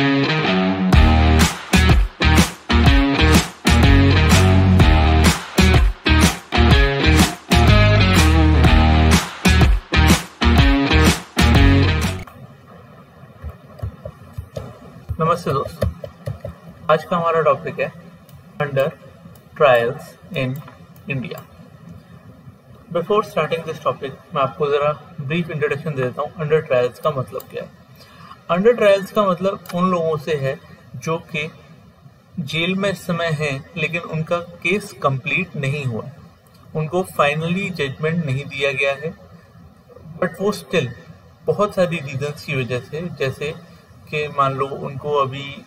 नमस्ते दोस्तों, आज का हमारा टॉपिक है under trials in India. Before starting this topic मैं आपको ज़रा ब्रीफ इंट्रोडक्शन दे देता हूँ। अंडर ट्रायल्स का मतलब क्या है? अंडर ट्रायल्स का मतलब उन लोगों से है जो कि जेल में इस समय हैं लेकिन उनका केस कंप्लीट नहीं हुआ, उनको फाइनली जजमेंट नहीं दिया गया है, बट वो स्टिल बहुत सारी रीजंस की वजह से, जैसे कि मान लो उनको अभी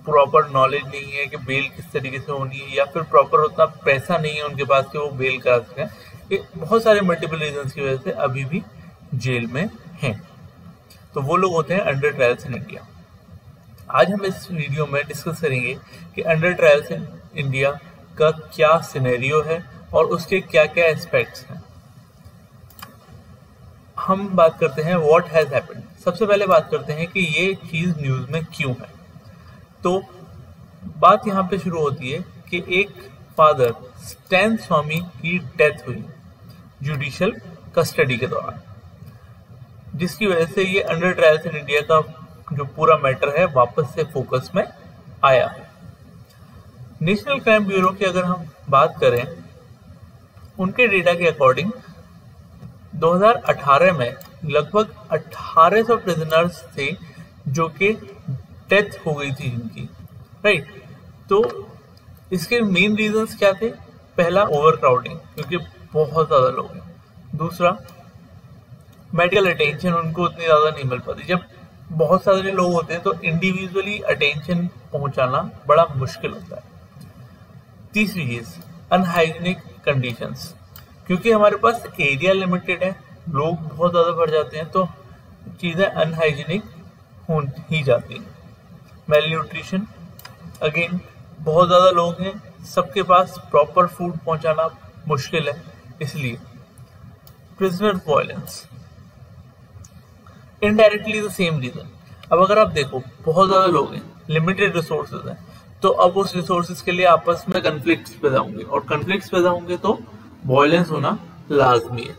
प्रॉपर नॉलेज नहीं है कि बेल किस तरीके से होनी है, या फिर प्रॉपर उतना पैसा नहीं है उनके पास कि वो बेल करा सकें। ये बहुत सारे मल्टीपल रीजंस की वजह से अभी भी जेल में हैं। तो वो लोग होते हैं अंडर ट्रायल्स इन इंडिया। आज हम इस वीडियो में डिस्कस करेंगे कि अंडर ट्रायल्स इन इंडिया का क्या सिनेरियो है और उसके क्या क्या एस्पेक्ट्स हैं। हम बात करते हैं व्हाट हैज हैपेंड। सबसे पहले बात करते हैं कि ये चीज न्यूज में क्यों है। तो बात यहाँ पे शुरू होती है कि एक फादर स्टैन स्वामी की डेथ हुई जुडिशियल कस्टडी के दौरान, जिसकी वजह से ये अंडर ट्रायल्स इन इंडिया का जो पूरा मैटर है वापस से फोकस में आया है। नेशनल क्राइम ब्यूरो की अगर हम बात करें, उनके डेटा के अकॉर्डिंग 2018 में लगभग 1800 प्रिजनर्स थे जो कि डेथ हो गई थी जिनकी, राइट। तो इसके मेन रीजंस क्या थे? पहला, ओवर क्राउडिंग, क्योंकि बहुत ज्यादा लोग हैं। दूसरा, मेडिकल अटेंशन उनको उतनी ज्यादा नहीं मिल पाती। जब बहुत सारे लोग होते हैं तो इंडिविजुअली अटेंशन पहुंचाना बड़ा मुश्किल होता है। तीसरी चीज, अनहाइजीनिक कंडीशंस, क्योंकि हमारे पास एरिया लिमिटेड है, लोग बहुत ज़्यादा बढ़ जाते हैं तो चीज़ें अनहाइजीनिक हो ही जाती हैं। मेल न्यूट्रिशन, अगेन बहुत ज़्यादा लोग हैं, सबके पास प्रॉपर फूड पहुंचाना मुश्किल है, इसलिए prisoner violence, indirectly the same reason. अब अगर आप देखो बहुत ज़्यादा लोग हैं, लिमिटेड रिसोर्सेज हैं, तो अब उस रिसोर्सेज के लिए आपस में कन्फ्लिक्ट्स पैदा होंगे, और कन्फ्लिक्ट्स पैदा होंगे तो वायलेंस होना लाजमी है।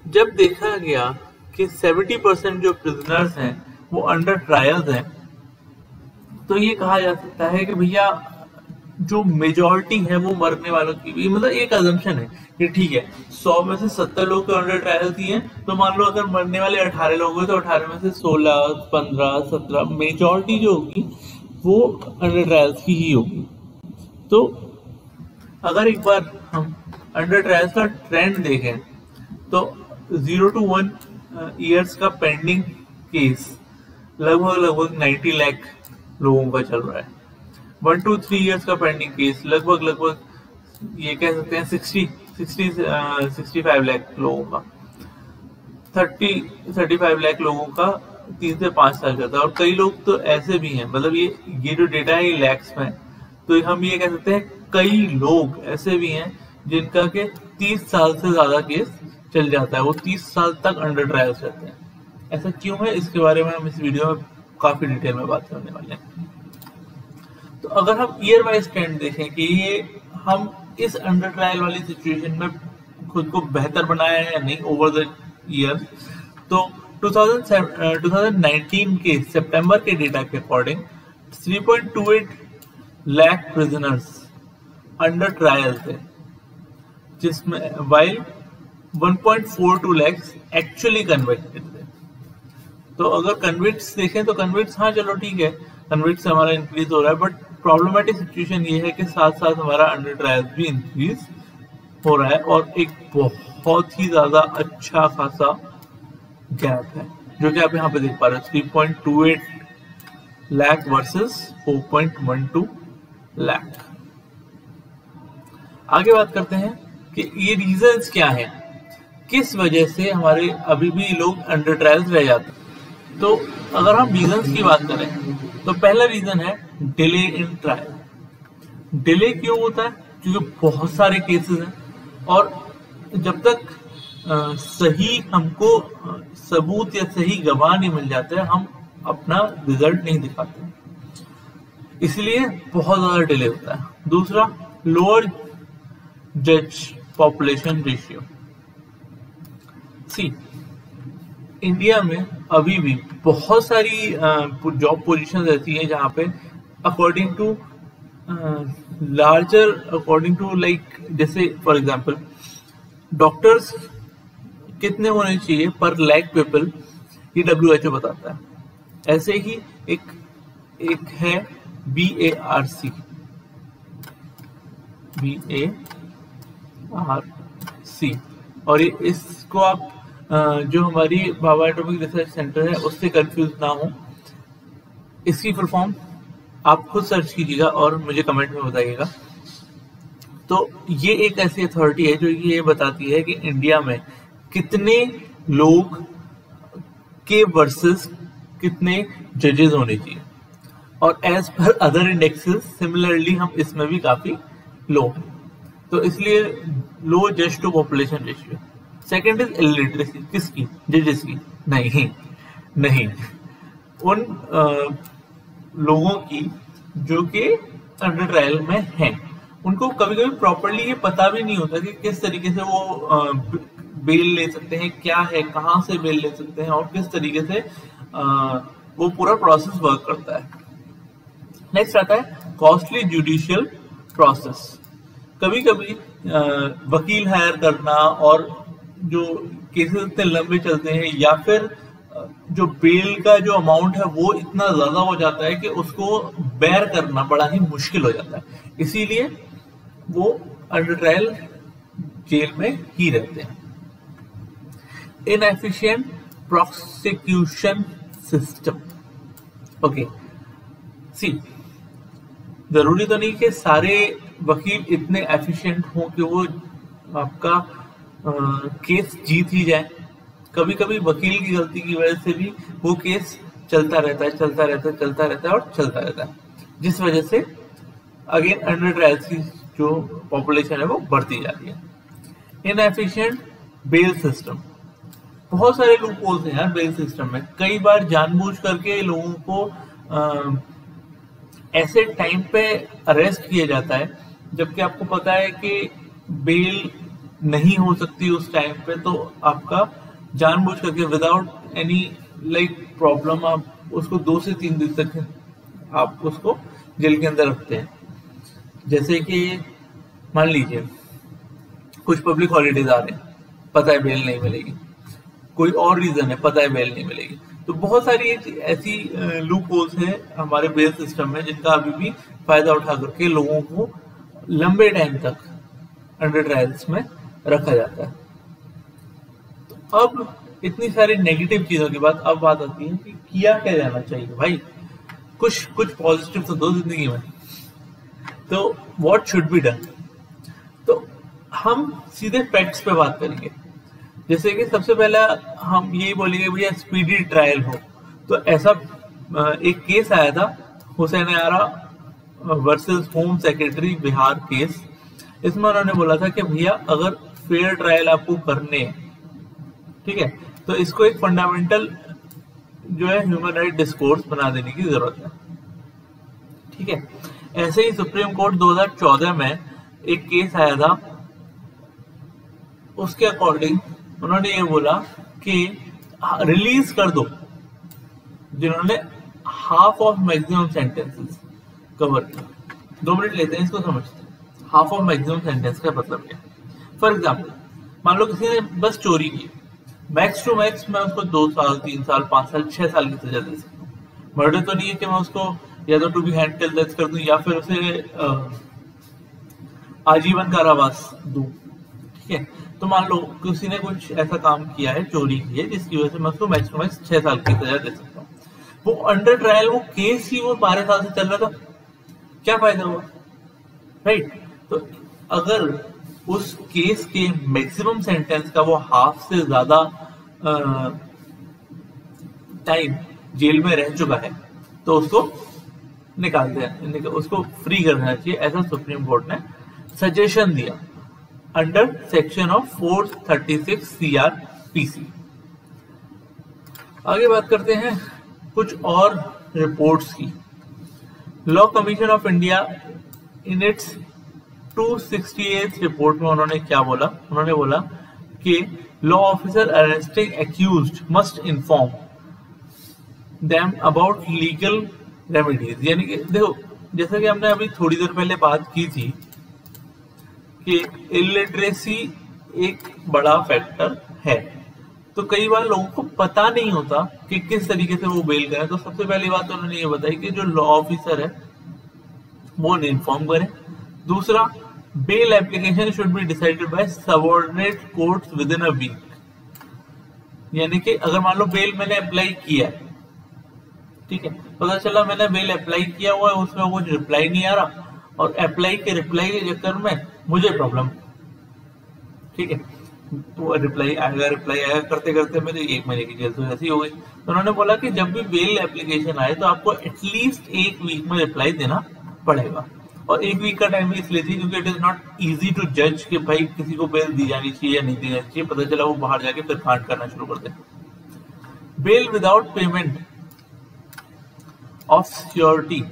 जब देखा गया कि 70% जो प्रिजनर्स हैं वो अंडर ट्रायल्स हैं, तो ये कहा जा सकता है कि भैया जो मेजॉरिटी है वो मरने वालों की भी, मतलब एक अजम्पशन है कि ठीक है 100 में से 70 लोग तो अंडर ट्रायल्स ही हैं, तो मान लो अगर मरने वाले 18 लोग हुए तो 18 में से 16, 15, 17 मेजॉरिटी जो होगी वो अंडर ट्रायल्स की ही होगी। तो अगर एक बार हम अंडर ट्रायल्स का ट्रेंड देखें तो 0 to 1 ईयर्स का पेंडिंग केस लगभग 90 लाख लोगों का चल रहा है। 1 to 3 ईयर्स का पेंडिंग केस लगभग ये कह सकते हैं 65 लाख लोगों का, 35 लाख लोगों का 3 से 5 साल का था। और कई लोग तो ऐसे भी हैं, मतलब ये जो डेटा है ये लैक्स में, तो हम ये कह सकते हैं कई लोग ऐसे भी हैं जिनका के 30 साल से ज्यादा केस चल जाता है, वो 30 साल तक अंडर ट्रायल्स रहते हैं। ऐसा क्यों है, इसके बारे में हम इस वीडियो में काफी डिटेल में बात करने वाले हैं। तो अगर हम ईयर वाइज ट्रेंड देखें कि ये हम इस अंडर ट्रायल वाली सिचुएशन में खुद को बेहतर बनाया है या नहीं ओवर द ईयर, तो 2019 के सितंबर के डेटा के according 3.28 lakh prisoners under trial थे, जिसमें वाइल 1.42 लाख एक्चुअली कन्विक्टेड थे। तो अगर कन्विक्ट्स देखें तो कन्विक्ट्स, हाँ चलो ठीक है, कन्विक्ट्स हमारा इंक्रीज हो रहा है, बट प्रॉब्लमेटिक सिचुएशन ये है कि साथ साथ हमारा अंडर ट्रायल भी इंक्रीज हो रहा है, और एक बहुत ही ज्यादा अच्छा खासा गैप है जो कि आप यहाँ पे देख पा रहे हो, 3.28 लाख वर्सेस 4.12 लाख। आगे बात करते हैं कि ये रीजंस क्या हैं, किस वजह से हमारे अभी भी लोग अंडर ट्रायल्स रह जाते हैं। तो अगर हम रीजंस की बात करें तो पहला रीजन है डिले इन ट्रायल। डिले क्यों होता है? क्योंकि बहुत सारे केसेस हैं, और जब तक सही हमको सबूत या सही गवाह नहीं मिल जाते, हम अपना रिजल्ट नहीं दिखाते, इसलिए बहुत ज्यादा डिले होता है। दूसरा, लोअर जज पॉपुलेशन रेशियो। सी, इंडिया में अभी भी बहुत सारी जॉब पोजीशन ऐसी हैं जहां पे according to larger, according to like, जैसे फॉर एग्जांपल डॉक्टर्स कितने होने चाहिए पर लाख पीपल, ये WHO बताता है। ऐसे ही एक है BARC, और इसको आप जो हमारी भाभा एटॉमिक रिसर्च सेंटर है उससे कंफ्यूज ना हो। इसकी फुल फॉर्म आप खुद सर्च कीजिएगा और मुझे कमेंट में बताइएगा। तो ये एक ऐसी अथॉरिटी है जो ये बताती है कि इंडिया में कितने लोग के वर्सेस कितने जजेस होने चाहिए, और as per other indexes similarly हम इसमें भी काफी लो हैं, तो इसलिए लो जज to population ratio. Second is illiteracy, किसकी? जजेस की? नहीं, उन लोगों की जो कि अंडर ट्रायल में हैं। उनको कभी कभी प्रॉपरली ये पता भी नहीं होता कि किस तरीके से वो बेल ले सकते हैं, क्या है, कहाँ से बेल ले सकते हैं, और किस तरीके से वो पूरा प्रोसेस वर्क करता है। नेक्स्ट आता है कॉस्टली जुडिशियल प्रोसेस। कभी कभी वकील हायर करना और जो केसेस इतने लंबे चलते हैं, या फिर जो बेल का जो अमाउंट है वो इतना ज्यादा हो जाता है कि उसको बेयर करना बड़ा ही मुश्किल हो जाता है, इसीलिए वो अंडर ट्रायल जेल में ही रहते हैं। Inefficient prosecution system. ओके, सी, जरूरी तो नहीं कि सारे वकील इतने एफिशिएंट हों कि वो आपका केस जीत ही जाए। कभी कभी वकील की गलती की वजह से भी वो केस चलता रहता है, जिस वजह से अगेन अंडर ट्रायल की जो पॉपुलेशन है वो बढ़ती जा रही है। Inefficient bail system. बहुत सारे लूप होल्स हैं यार बेल सिस्टम में। कई बार जानबूझ करके लोगों को ऐसे टाइम पे अरेस्ट किया जाता है जबकि आपको पता है कि बेल नहीं हो सकती उस टाइम पे, तो आपका जानबूझ करके विदाउट एनी लाइक प्रॉब्लम आप उसको 2 से 3 दिन तक आप उसको जेल के अंदर रखते हैं। जैसे कि मान लीजिए कुछ पब्लिक हॉलीडेज आ रहे हैं, पता है बेल नहीं मिलेगी, कोई और रीजन है, पता है बेल नहीं मिलेगी, तो बहुत सारी ऐसी लूप होल्स हैं हमारे बेल सिस्टम में जिनका अभी भी फायदा उठा करके लोगों को लंबे टाइम तक अंडर ट्रायल्स में रखा जाता है। तो अब इतनी सारी नेगेटिव चीजों के बाद अब बात आती है कि किया क्या जाना चाहिए। भाई कुछ पॉजिटिव तो दो जिंदगी में। तो व्हाट शुड बी डन? तो हम सीधे फैक्ट्स पे बात करेंगे। जैसे कि सबसे पहला हम यही बोलेंगे भैया स्पीडी ट्रायल हो। तो ऐसा एक केस आया था Hussain Ara versus home secretary Bihar case. इसमें उन्होंने बोला था कि भैया अगर फेयर ट्रायल आपको करने हैं, ठीक है, तो इसको एक फंडामेंटल जो है ह्यूमन राइट डिस्कोर्स बना देने की जरूरत है। ठीक है, ऐसे ही सुप्रीम कोर्ट 2014 में एक केस आया था, उसके अकॉर्डिंग उन्होंने ये बोला कि रिलीज कर दो जिन्होंने half of maximum sentences cover किया। 2 मिनट लेते हैं, इसको समझते हैं। हाफ ऑफ मैक्सिमम सेंटेंस का मतलब क्या? फॉर एग्जाम्पल मान लो किसी ने बस चोरी की, मैक्स टू मैक्स मैं उसको 2 साल 3 साल 5 साल 6 साल की सजा दे सकता हूँ। मर्डर तो नहीं है कि मैं उसको या तो to be hanged till death कर दूं या फिर उसे आजीवन कारावास दूं। ठीक है, तो मान लो किसी ने कुछ ऐसा काम किया है, चोरी की है, जिसकी वजह से मैं उसको मैक्स टू मैक्स 6 साल की सजा दे सकता हूँ। वो अंडर ट्रायल वो केस ही वो 12 साल से चल रहा था, क्या फायदा हुआ? राइट। तो अगर उस केस के मैक्सिमम सेंटेंस का वो हाफ से ज्यादा टाइम जेल में रह चुका है तो उसको निकाल देना, उसको फ्री कर देना चाहिए, ऐसा सुप्रीम कोर्ट ने सजेशन दिया अंडर सेक्शन ऑफ 436 CRPC। आगे बात करते हैं कुछ और रिपोर्ट्स की। Law commission of India in its 268 report में उन्होंने क्या बोला, उन्होंने बोला कि law officer arresting accused must inform them about legal remedies. यानी कि देखो, जैसा कि हमने अभी थोड़ी देर पहले बात की थी कि इलिटरेसी एक बड़ा फैक्टर है, तो कई बार लोगों को पता नहीं होता कि किस तरीके से वो बेल करें। तो सबसे पहली बात तो उन्होंने ये बताई कि जो लॉ ऑफिसर है वो इन्फॉर्म करे। दूसरा, bail application should be decided by subordinate courts within a week. यानी कि अगर मान लो बेल मैंने अप्लाई किया, ठीक है, पता चला मैंने बेल अप्लाई किया हुआ है, उसमें कुछ रिप्लाई नहीं आ रहा, और अप्लाई के चक्कर में मुझे प्रॉब्लम, ठीक है, तो रिप्लाई आएगा करते करते मेरे 1 महीने की जेल तो ऐसी हो गई। तो उन्होंने बोला कि जब भी बेल एप्लीकेशन आए तो आपको एटलीस्ट 1 वीक में रिप्लाई देना पड़ेगा। और 1 वीक का टाइम भी इसलिए थी क्योंकि it is not easy to जज कि भाई किसी को बेल दी जानी चाहिए या नहीं दी जानी चाहिए, पता चला वो बाहर जाके फिर कांड करना शुरू कर दे। Bail without payment of security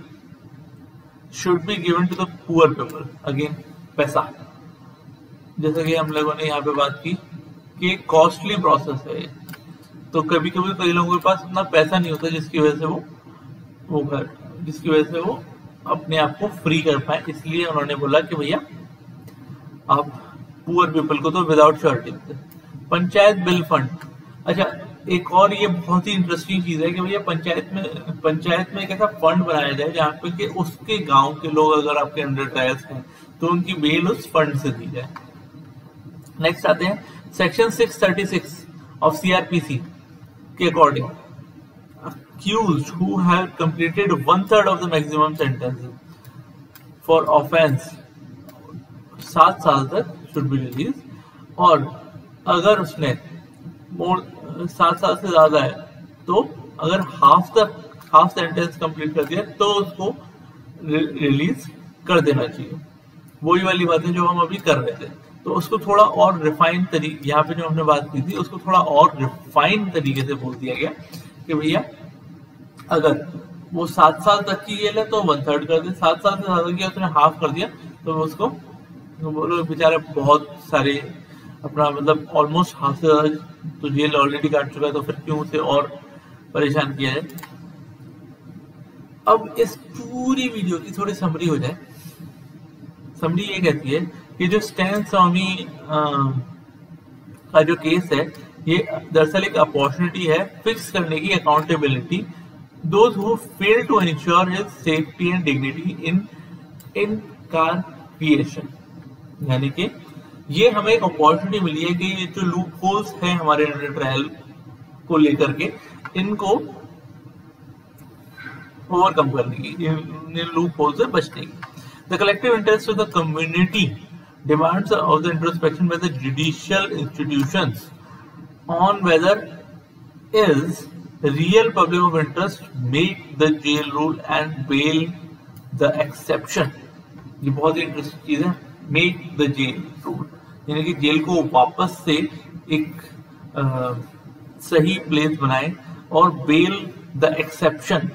should be given to the poor people. Again पैसा, जैसा कि हम लोगों ने यहाँ पे बात की कि कॉस्टली प्रोसेस है, तो कभी कभी कई लोगों के पास इतना पैसा नहीं होता जिसकी वजह से वो अपने आप को फ्री कर पाए। इसलिए उन्होंने बोला कि भैया आप पुअर पीपल को तो विदाउट श्योरिटी देते। पंचायत बिल फंड, अच्छा एक और ये बहुत ही इंटरेस्टिंग चीज है कि भैया पंचायत में एक ऐसा फंड बनाया जाए जहाँ पे कि उसके गांव के लोग अगर आपके अंडर ट्रायल्स हैं तो उनकी बेल उस फंड से दी जाए। नेक्स्ट आते हैं सेक्शन 636 ऑफ सीआरपीसी के according accused who have completed 1/3 of the maximum sentence for offense 7 साल तक should be released, और अगर उसने 7 साल से ज्यादा है तो अगर हाफ सेंटेंस कंप्लीट कर दिया तो उसको रिलीज कर देना चाहिए। वही वाली बातें जो हम अभी कर रहे थे, तो उसको थोड़ा और रिफाइन तरीके, यहाँ पे जो हमने बात की थी उसको थोड़ा और रिफाइन तरीके से बोल दिया गया कि भैया अगर वो 7 साल तक की जेल है तो 1/3 कर दे, 7 साल से ज्यादा किया उसने हाफ कर दिया तो उसको बोलो बेचारे बहुत सारे अपना मतलब ऑलमोस्ट हाफ से ज्यादा तो जेल ऑलरेडी काट चुका है, तो फिर क्यों उसे और परेशान किया जाए। अब इस पूरी वीडियो की थोड़ी समरी हो जाए। समरी ये कहती है कि जो स्टैन स्वामी का जो केस है ये दरअसल एक अपॉर्चुनिटी है फिक्स करने की accountability those who fail to ensure his safety and dignity in incarceration। यानी कि ये हमें एक अपॉर्चुनिटी मिली है कि ये जो लूप होल्स हैं हमारे अंडर ट्रायल को लेकर के इनको ओवरकम करने की, इन लूप होल्स से बचने की। The collective interest of the community demands of the introspection by the judicial institutions on whether is real public of interest make the jail rule and bail the exception। ये बहुत ही interesting चीज है, make the jail rule, यानी कि jail को वापस से एक सही प्लेस बनाए, और बेल द एक्सेप्शन,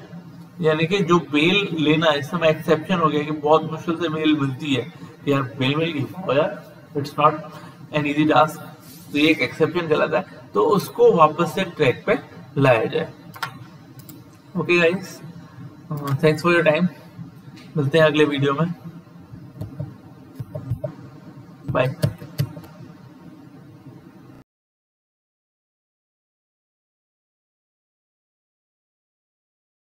यानी कि जो बेल लेना इस समय एक्सेप्शन हो गया कि बहुत मुश्किल से बेल मिलती है कि यार बेल मिल गई यार, it's not an easy task, तो ये एक एक्सेप्शन कहलाता है, तो उसको वापस से ट्रैक पे लाया जाए। Okay guys, thanks for your time, मिलते हैं अगले वीडियो में, बाय।